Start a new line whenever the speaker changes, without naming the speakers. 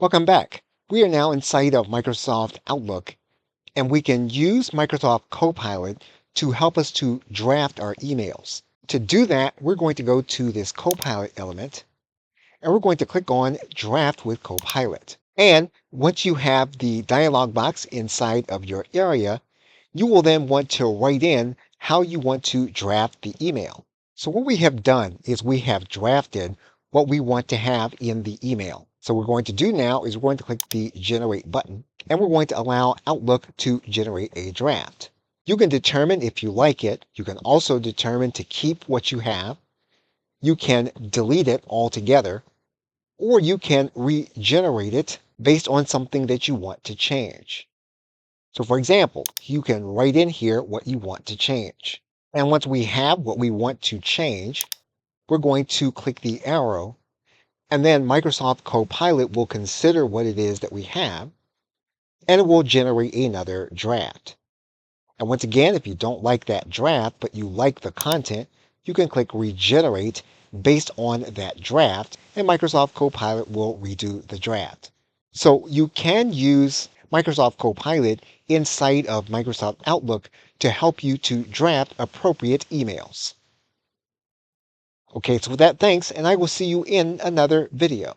Welcome back. We are now inside of Microsoft Outlook, and we can use Microsoft Copilot to help us to draft our emails. To do that, we're going to go to this Copilot element, and we're going to click on Draft with Copilot. And once you have the dialog box inside of your area, you will then want to write in how you want to draft the email. So what we have done is we have drafted what we want to have in the email. So what we're going to do now is we're going to click the Generate button, and we're going to allow Outlook to generate a draft. You can determine if you like it. You can also determine to keep what you have. You can delete it altogether, or you can regenerate it based on something that you want to change. So for example, you can write in here what you want to change. And once we have what we want to change, we're going to click the arrow, and then Microsoft Copilot will consider what it is that we have, and it will generate another draft. And once again, if you don't like that draft, but you like the content, you can click Regenerate based on that draft, and Microsoft Copilot will redo the draft. So you can use Microsoft Copilot inside of Microsoft Outlook to help you to draft appropriate emails. Okay, so with that, thanks, and I will see you in another video.